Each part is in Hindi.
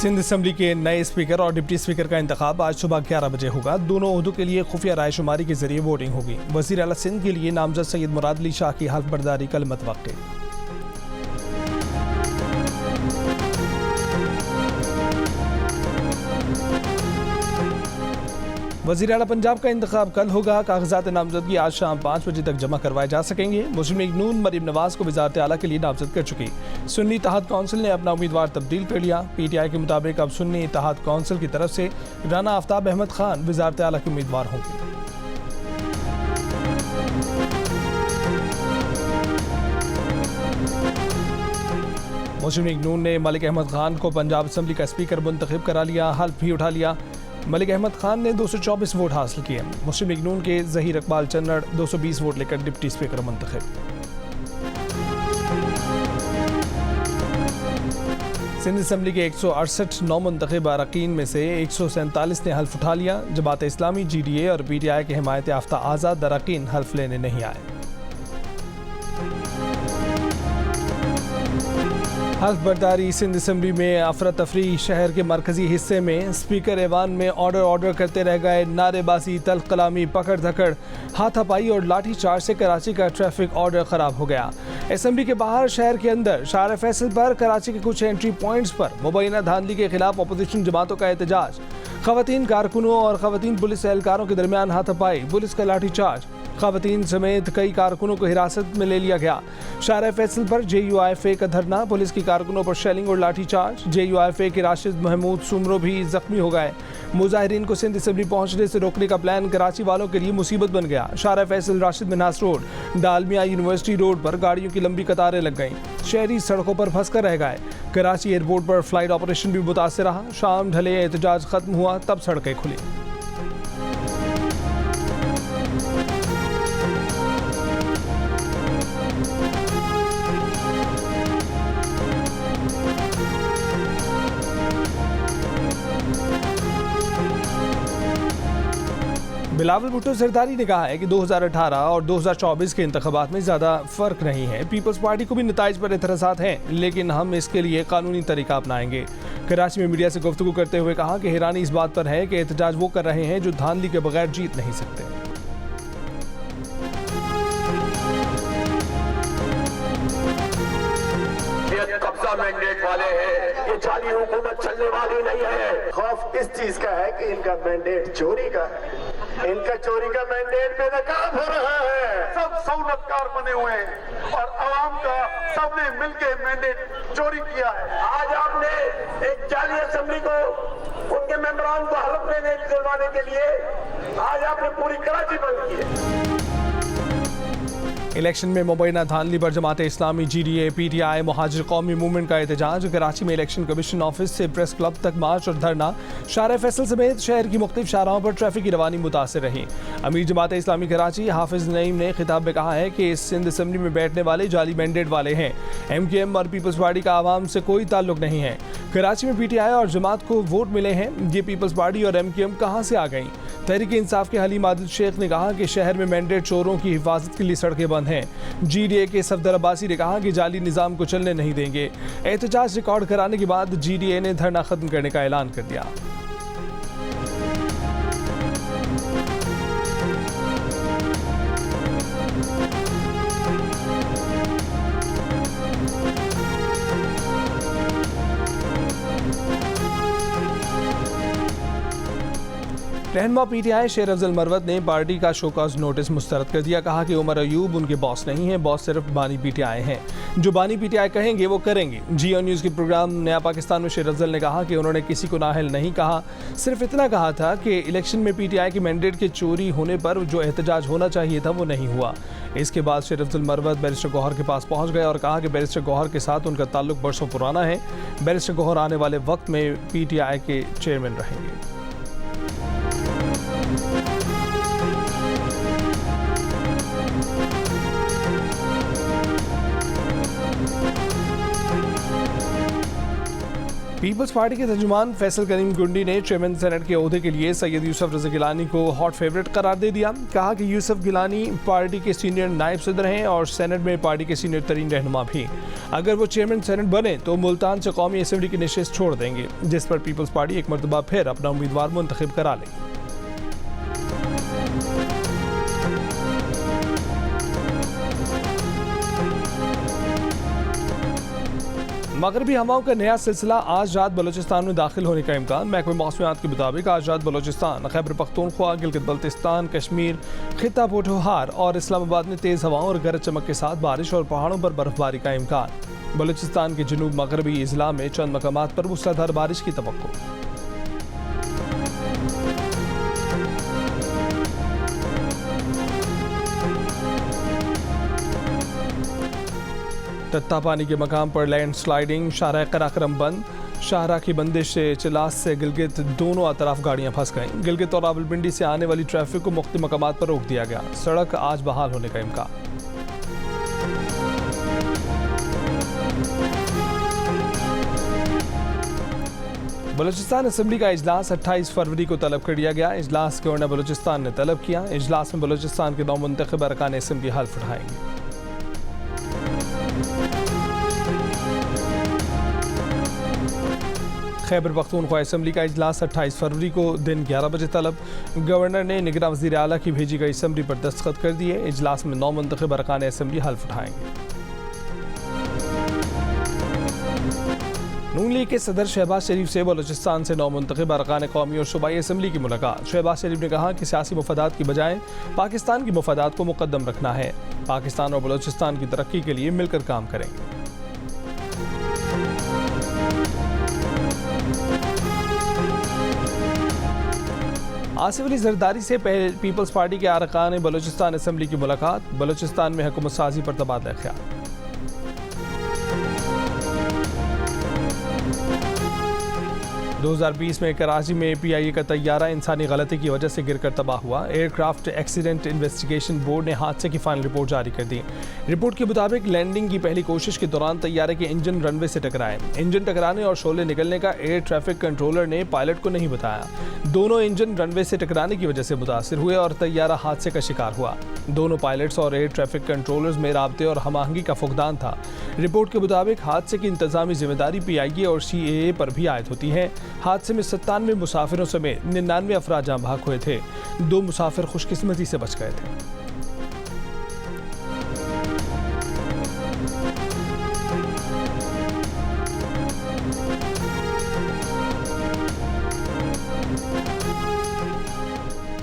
सिंध असम्बली के नए स्पीकर और डिप्टी स्पीकर का इंतखाब आज सुबह 11 बजे होगा। दोनों ओहदों के लिए खुफिया रायशुमारी के जरिए वोटिंग होगी। वज़ीर आला सिंध के लिए नामजद सैयद मुराद अली शाह की हल्फ बर्दारी कल मुतवक्किल। वज़ीर आला पंजाब का इंतखाब कल होगा। कागजात नामजदगी आज शाम 5 बजे तक जमा करवाए जा सकेंगे। मुस्लिम लीग नून मरीम नवाज को वज़ारत आला के लिए नामजद कर चुकी। सुन्नी इत्तेहाद कौंसिल ने अपना उम्मीदवार तब्दील कर लिया। PTI के मुताबिक अब सुन्नी इत्तेहाद कौंसिल की तरफ से राना आफ्ताब अहमद खान वज़ारत आला के उम्मीदवार होंगे। मुस्लिम लीग नून ने मलिक अहमद खान को पंजाब असम्बली का स्पीकर मुंतखब करा लिया। हल्फ भी उठा लिया। मलिक अहमद खान ने 224 वोट हासिल किए। मुस्लिम लीग नून के ज़हीर इकबाल चन्नड़ 220 वोट लेकर डिप्टी स्पीकर मुंतखब। सिंध असम्बली के 168 नौ मुंतखब अरकान में से 147 ने हल्फ उठा लिया। जमात इस्लामी, GDA और PTI के हिमायत याफ्ता आज़ाद अरकान हल्फ लेने नहीं आए। हल्फ बर्दारी सिंध असम्बली में अफरा तफरी। शहर के मरकजी हिस्से में स्पीकर ऐवान में ऑर्डर करते रह गए। नारेबाजी, तल्ख कलामी, पकड़ धकड़, हाथापाई और लाठी चार्ज से कराची का ट्रैफिक ऑर्डर खराब हो गया। असम्बली के बाहर, शहर के अंदर शार फैसल पर कराची के कुछ एंट्री पॉइंट्स पर मुबैना धांधली के खिलाफ अपोजिशन जमातों का एहतजाज। खवातीन कारकुनों और खवातीन पुलिस एहलकारों के दरमियान हाथापाई, पुलिस का लाठी चार्ज। खवातीन समेत कई कारकुनों को हिरासत में ले लिया गया। शार फैसल पर JUIFA का धरना, पुलिस की कारकुनों पर शेलिंग और लाठी चार्ज। JUIFA के राशिद महमूद सुमरो भी जख्मी हो गए। मुजाहिरीन को सिंध असम्बली पहुंचने से रोकने का प्लान कराची वालों के लिए मुसीबत बन गया। शार Faisal, Rashid Minhas road, Dalmia university road पर गाड़ियों की लंबी कतारें लग गईं। शहरी सड़कों पर फंस कर रह गए। कराची एयरपोर्ट पर फ्लाइट ऑपरेशन भी मुतासर रहा। शाम ढले एहतजाज खत्म हुआ तब सड़कें खुली। बिलावल भुट्टो जरदारी ने कहा है कि 2018 और 2024 के इंतखाबात में ज़्यादा फ़र्क नहीं है। पीपल्स पार्टी को भी नताइज पर एतराज़ात हैं, लेकिन हम इसके लिए कानूनी तरीका अपनाएंगे। कराची में मीडिया से गुफ्तगू करते हुए कहा कि हैरानी इस बात पर है कि एहतजाज वो कर रहे हैं जो धांधली के बगैर जीत नहीं सकते। कब्जा मैंडेट वाले हैं, ये जाली हुकूमत चलने वाली नहीं है। खौफ इस चीज का है कि इनका मैंडेट चोरी का है। इनका चोरी का मैंडेट बेनकाब हो रहा है। सब सहूलतकार बने हुए हैं और आवाम का सबने मिलकर मैंडेट चोरी किया है। आज आपने एक जाली असेंबली को, उनके मेंबरान को हलफ लेने दिलवाने के लिए आज आपने पूरी कराची बंद की है। इलेक्शन में मुबैना धांधली पर जमात इस्लामी, GDA, PTI, मुहाजिर कौमी मूवमेंट का एहतजाज। कराची में इलेक्शन कमीशन ऑफिस से प्रेस क्लब तक मार्च और धरना। शार फैसल समेत शहर की मुख्तलिफ शाहराहों पर ट्रैफिक की रवानी मुतासर रही। अमीर जमात इस्लामी कराची हाफिज नईम ने खिताब में कहा है कि इस सिंध असम्बली में बैठने वाले जाली मैंडेट वाले हैं। MKM और पीपल्स पार्टी का आवाम से कोई ताल्लुक नहीं है। कराची में PTI और जमात को वोट मिले हैं। ये पीपल्स पार्टी और MKM कहाँ से आ गई? तहरीक इंसाफ के हलीम आदिल शेख ने कहा कि शहर में मैंडेट चोरों की हिफाजत के लिए सड़कें बंद हैं। GDA के सफदर अब्बासी ने कहा कि जाली निज़ाम को चलने नहीं देंगे। एहतजाज रिकॉर्ड कराने के बाद GDA ने धरना खत्म करने का ऐलान कर दिया। रहनुमा PTI शेर अफजल मरवत ने पार्टी का शोकॉज नोटिस मुस्तरद कर दिया। कहा कि उमर अयूब उनके बॉस नहीं है, बॉस सिर्फ बानी PTI हैं। जो बानी PTI कहेंगे वो करेंगे। जियो न्यूज़ के प्रोग्राम नया पाकिस्तान में शेर अफजल ने कहा कि उन्होंने किसी को नाअहल नहीं कहा, सिर्फ इतना कहा था कि इलेक्शन में PTI के मैंडेट के चोरी होने पर जो एहतजाज होना चाहिए था वो नहीं हुआ। इसके बाद शेर अफजल मरवत बैरिस्टर गौहर के पास पहुँच गए और कहा कि बैरिस्टर गौहर के साथ उनका ताल्लुक बरसों पुराना है। बैरिस्टर गौहर आने वाले वक्त में PTI के चेयरमैन रहेंगे। पीपल्स पार्टी के तर्जुमान फैसल करीम गुंडी ने चेयरमैन सेनेट के ओहदे के लिए सैयद यूसुफ रज़ा गिलानी को हॉट फेवरेट करार दे दिया। कहा कि यूसुफ गिलानी पार्टी के सीनियर नायब सदर हैं और सेनेट में पार्टी के सीनियर तरीन रहनुमा भी। अगर वो चेयरमैन सेनेट बने तो मुल्तान से कौमी असेंबली की नशिस्त छोड़ देंगे, जिस पर पीपल्स पार्टी एक मरतबा फिर अपना उम्मीदवार मुंतखब करा लेगी। मगरबी हवाओं का नया सिलसिला आज रात बलूचिस्तान में दाखिल होने का इम्कान। महकमे मौसमियात के मुताबिक आज रात बलूचिस्तान, खैबर पख्तूनख्वा, गिलगित बल्तिस्तान, कश्मीर, खित्ता पोठोहार और इस्लामाबाद में तेज़ हवाओं और गरज चमक के साथ बारिश और पहाड़ों पर बर्फबारी का इम्कान। बलूचिस्तान के जनूब मगरबी अजला में चंद मकामात पर मूसलाधार बारिश की तवक्को। तत्ता पानी के मकाम पर लैंड स्लाइडिंग, शाहराह कराक्रम बंद। शाहराह की बंदिश से चिलास से गिलगित दोनों अतराफ गाड़ियां फंस गईं। गिलगित और रावलपिंडी से आने वाली ट्रैफिक को मुख्तलिफ मकामात पर रोक दिया गया। सड़क आज बहाल होने का इम्कान। बलूचिस्तान असेंबली का इजलास 28 फरवरी को तलब कर दिया गया। इजलास गवर्नर बलूचिस्तान ने तलब किया। इजलास में बलूचिस्तान के 9 मुंतखब अरकान असेंबली हल्फ उठाएंगे। खैबर पख्तूनख्वा असेंबली का इजलास 28 फरवरी को दिन 11 बजे तलब। गवर्नर ने निगरान वज़ीर आला की भेजी गई असम्बली पर दस्तखत कर दिए। इजलास में 9 मुंतखब अरकान असेंबली हल्फ उठाएंगे। नून लीग के सदर शहबाज शरीफ से बलूचिस्तान से 9 मुंतखब अरकान कौमी और सूबाई असेंबली की मुलाकात। शहबाज शरीफ ने कहा कि सियासी मफादात की बजाय पाकिस्तान की मफादात को मुकद्दम रखना है। पाकिस्तान और बलूचिस्तान की तरक्की के लिए मिलकर काम करेंगे। आसिफ अली जरदारी से पीपल्स पार्टी के अरकान बलूचिस्तान असेंबली की मुलाकात। बलूचिस्तान में हुकूमत साजी पर तबादला ख्याल। दो 2020 में कराची में PIA का तैयारा इंसानी गलती की वजह से गिरकर तबाह हुआ। एयरक्राफ्ट एक्सीडेंट इन्वेस्टिगेशन बोर्ड ने हादसे की फाइनल रिपोर्ट जारी कर दी। रिपोर्ट के मुताबिक लैंडिंग की पहली कोशिश के दौरान तैयारे के इंजन रनवे से टकराए। इंजन टकराने और शोले निकलने का एयर ट्रैफिक कंट्रोलर ने पायलट को नहीं बताया। दोनों इंजन रनवे से टकराने की वजह से मुतासिर हुए और तैयारा हादसे का शिकार हुआ। दोनों पायलट्स और एयर ट्रैफिक कंट्रोलर्स में राब्ते और हमाहंगी का फुकदान था। रिपोर्ट के मुताबिक हादसे की इंतजामी जिम्मेदारी PIA और CAA पर भी आयद होती है। हादसे में 97 मुसाफिरों समेत 99 अफराद जाँ भाग हुए थे। 2 मुसाफिर खुशकिस्मती से बच गए थे।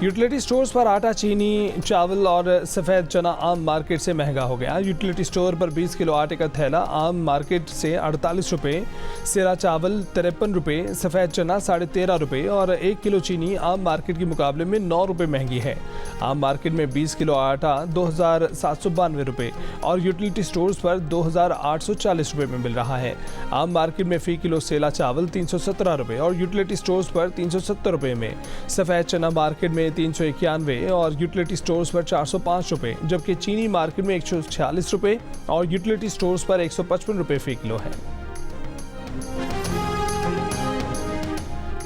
यूटिलिटी स्टोर्स पर आटा, चीनी, चावल और सफ़ेद चना आम मार्केट से महंगा हो गया। यूटिलिटी स्टोर पर 20 किलो आटे का थैला आम मार्केट से 48 रुपये, सिरा चावल 53 रुपये, सफ़ेद चना 13.5 रुपये और 1 किलो चीनी आम मार्केट के मुकाबले में 9 रुपये महंगी है। आम मार्केट में 20 किलो आटा 2,792 रुपये और यूटिलिटी स्टोर्स पर 2,840 रुपये में मिल रहा है। आम मार्केट में फ़ी किलो सेला चावल 317 रुपये और यूटिलिटी स्टोर्स पर 370 रुपये में। सफ़ेद चना मार्केट में 391 और यूटिलिटी स्टोर्स पर 405 रुपये, जबकि चीनी मार्केट में 146 रुपये और यूटिलिटी स्टोर्स पर 155 रुपये फ़ी किलो है।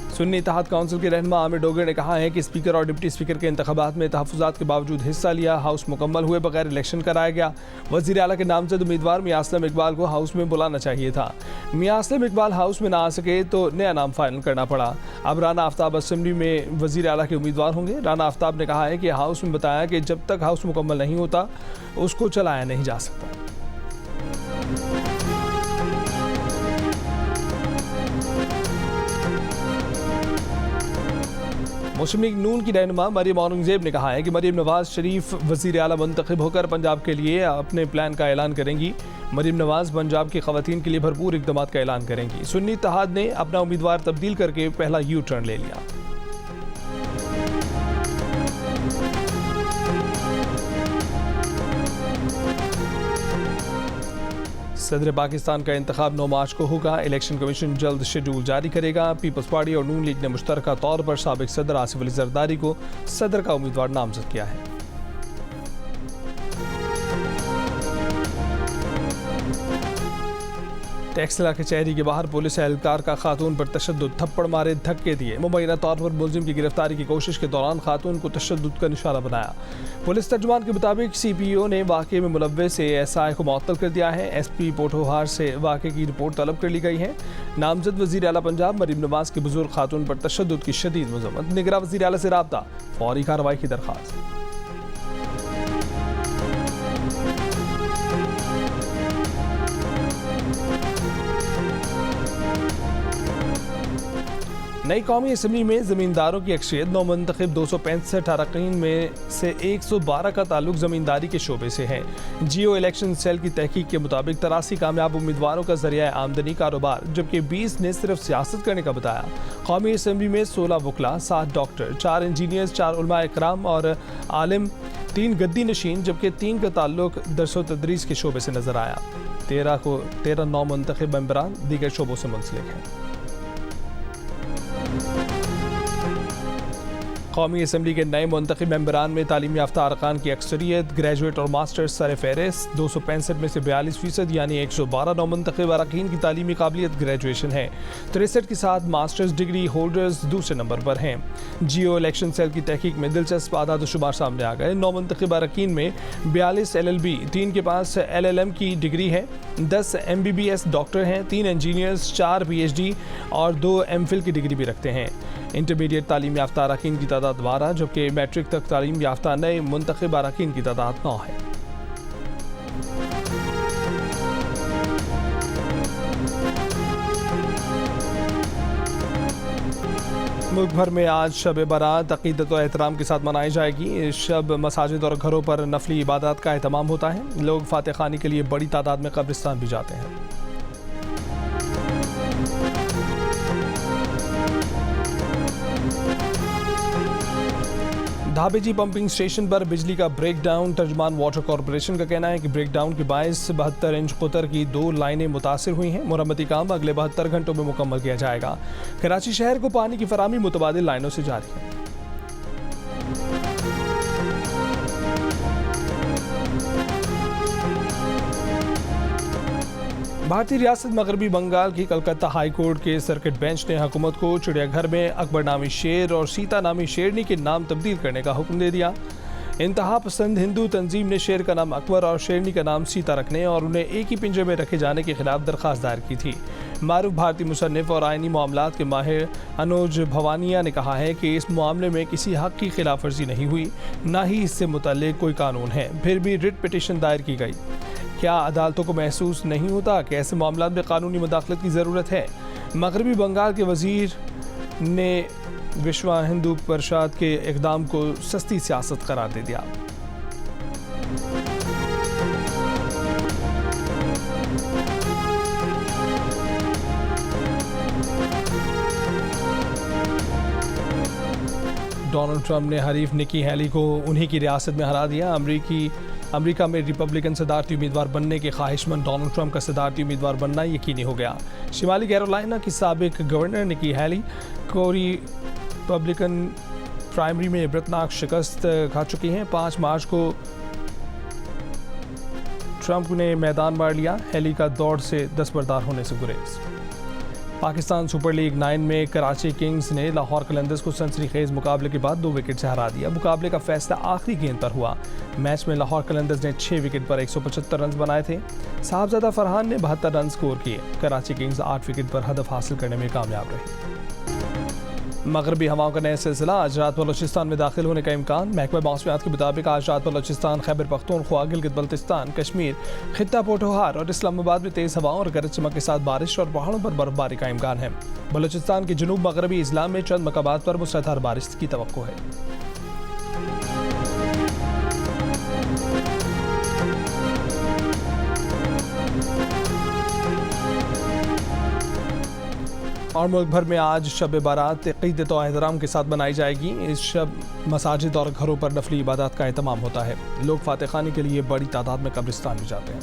सुन्नी इत्तेहाद काउंसिल के रहनुमा आमिर डोगर ने कहा है कि स्पीकर और डिप्टी स्पीकर के इंतखाबात में तहफ़्फ़ुज़ात के बावजूद हिस्सा लिया। हाउस मुकम्मल हुए बगैर इलेक्शन कराया गया। वज़ीर आला के नामज़द उम्मीदवार मियां असलम इकबाल को हाउस में बुलाना चाहिए था। मियां असलम इकबाल हाउस में ना आ सके तो नया नाम फाइनल करना पड़ा। अब राना आफ्ताब असेंबली में वज़ीर आला के उम्मीदवार होंगे। राना आफ्ताब ने कहा है कि हाउस में बताया कि जब तक हाउस मुकम्मल नहीं होता उसको चलाया नहीं जा सकता। मुस्लिम लीग नून की रहनुमा मरियम औरंगजेब ने कहा है कि मरियम नवाज शरीफ वज़ीर आला मुंतखब होकर पंजाब के लिए अपने प्लान का ऐलान करेंगी। मरियम नवाज पंजाब की ख़वातीन के लिए भरपूर इक़दाम का ऐलान करेंगी। सुन्नी इत्तेहाद ने अपना उम्मीदवार तब्दील करके पहला यू टर्न ले लिया। सदर पाकिस्तान का इंतखाब 9 मार्च को होगा। इलेक्शन कमीशन जल्द शेड्यूल जारी करेगा। पीपल्स पार्टी और नून लीग ने मुश्तरका तौर पर साबिक सदर आसिफ अली जरदारी को सदर का उम्मीदवार नामजद किया है। टेक्सला कचहरी के बाहर पुलिस एहलकार का खातून पर तशद्दुद, थप्पड़ मारे, धक्के दिए। मुबैना तौर पर मुलजिम की गिरफ्तारी की कोशिश के दौरान खातून को तशद्दुद का निशाना बनाया। पुलिस तर्जुमान के मुताबिक CPO ने वाक़े में मुलव्वस ASI को मुअत्तल कर दिया है। SP पोठोहार से वाक़े की रिपोर्ट तलब कर ली गई है। नामजद वज़ीर आला पंजाब मरीम नवाज की बुजुर्ग खातून पर तशद्दुद की शदीद मज़म्मत, निगरान वज़ीर आला से राब्ता, फौरी कार्रवाई की दरख्वास्त। नई कौमी असम्बली में ज़मींदारों की अक्सरियत नौमुंतखब 265 अरकान में से 112 का ताल्लुक ज़मींदारी के शोबे से है। जियो इलेक्शन सेल की तहकीक के मुताबिक 83 कामयाब उम्मीदवारों का ज़रिया आमदनी कारोबार, जबकि 20 ने सिर्फ सियासत करने का बताया। कौमी असम्बली में 16 वकला, 7 डॉक्टर, 4 इंजीनियर्स, 4 उलमा इकराम और आलिम, 3 गद्दी नशीन, जबकि 3 का ताल्लुक दरस व तदरीस के शोबे से नजर आया। 13 नौमुंतखब मेंबरान दीगर शोबों से मुंसलिक हैं। कौमी असम्बली के नए मुंतखब मेंबरान में तालीम याफ्ता अरकान की अक्सरियत, ग्रेजुएट और मास्टर्स सर फहरिस्त, 265 में से 42% यानी 112 नौमुंतखब अरकान की तालीमी काबिलियत ग्रेजुएशन है। 63 के साथ मास्टर्स डिग्री होल्डर्स दूसरे नंबर पर हैं। जियो इलेक्शन सेल की तहकीक में दिलचस्प आदाद शुमार सामने आ गए। नौमुंतखब अरकान में 42 LLB, 3 के पास LLM की डिग्री है, 10 MBBS डॉक्टर हैं, 3 इंजीनियर्स, 4 PhD और 2 MPhil की डिग्री भी रखते हैं। इंटरमीडिएट तालीम याफ्ता अरकान की तादाद 12, जबकि मैट्रिक तक तालीम याफ्ता नए मुंतखब अरकान की तादाद 9 है। मुल्क भर में आज शब बारात अकीदत और एहतराम के साथ मनाई जाएगी। इस शब मसाजिद और घरों पर नफली इबादत का एहतमाम होता है। लोग फातिह खानी के लिए बड़ी तादाद में कब्रिस्तान भी जाते हैं। धाबेजी पंपिंग स्टेशन पर बिजली का ब्रेकडाउन, तर्जुमान वाटर कॉरपोरेशन का कहना है कि ब्रेकडाउन के बायस 72 इंच कुतर की 2 लाइनें मुतासिर हुई हैं। मुरम्मती काम अगले 72 घंटों में मुकम्मल किया जाएगा। कराची शहर को पानी की फराहमी मुतबादिल लाइनों से जारी है। भारतीय रियासत मगरबी बंगाल की कलकत्ता हाई कोर्ट के सर्किट बेंच ने हुकूमत को चिड़ियाघर में अकबर नामी शेर और सीता नामी शेरनी के नाम तब्दील करने का हुक्म दे दिया। इंतहा पसंद हिंदू तंजीम ने शेर का नाम अकबर और शेरनी का नाम सीता रखने और उन्हें एक ही पिंजरे में रखे जाने के खिलाफ दरख्वास्त दायर की थी। मारूफ भारतीय मुसन्निफ और आइनी मामलात के माहिर अनुज भवानिया ने कहा है कि इस मामले में किसी हक की खिलाफ वर्जी नहीं हुई, ना ही इससे मुतल्लिक कोई कानून है। फिर भी रिट पिटीशन दायर की गई। क्या अदालतों को महसूस नहीं होता कि ऐसे मामलों में कानूनी मुदाखलत की ज़रूरत है? मगरबी बंगाल के वज़ीर ने विश्व हिंदू परिषद के इक़दाम को सस्ती सियासत करार दे दिया। डोनाल्ड ट्रंप ने हरीफ निकी हेली को उन्हीं की रियासत में हरा दिया। अमेरिका में रिपब्लिकन सदारती उम्मीदवार बनने के ख्वाहिशमंद डोनाल्ड ट्रंप का सदारती उम्मीदवार बनना यकीनी हो गया। शिमाली कैरोलिना की साबिक गवर्नर निकी हेली को रिपब्लिकन प्राइमरी में इबरतनाक शिकस्त खा चुकी हैं। 5 मार्च को ट्रंप ने मैदान मार लिया। हेली का दौड़ से दस्तबरदार होने से गुरेज। पाकिस्तान सुपर लीग 9 में कराची किंग्स ने लाहौर कलंदर्स को सनसनीखेज मुकाबले के बाद 2 विकेट से हरा दिया। मुकाबले का फैसला आखिरी गेंद पर हुआ। मैच में लाहौर कलंदर्स ने 6 विकेट पर 175 रन बनाए थे। साहबजादा फरहान ने 72 रन स्कोर किए। कराची किंग्स 8 विकेट पर हदफ हासिल करने में कामयाब रही। मगरबी हवाओं का नया सिलसिला आज रात बलोचिस्तान में दाखिल होने का इम्कान। महकमा मौसमियात के मुताबिक आज रात बलोचिस्तान, खैबर पख्तूनख्वा, गिलगित बल्तिस्तान, कश्मीर, खित्ता पोठोहार और इस्लामाबाद में तेज़ हवाओं और गरज चमक के साथ बारिश और पहाड़ों पर बर्फबारी का इम्कान है। बलोचिस्तान के जनूब मगरबी इस्लाम में चंद मकामात पर मुसलधार बारिश की तवक्को है। और मुल्क भर में आज शब बारात अक़ीदत और एहतराम के साथ मनाई जाएगी। इस शब मसाजिद और घरों पर नफली इबादत का एहतमाम होता है। लोग फातिह खानी के लिए बड़ी तादाद में कब्रिस्तान भी जाते हैं।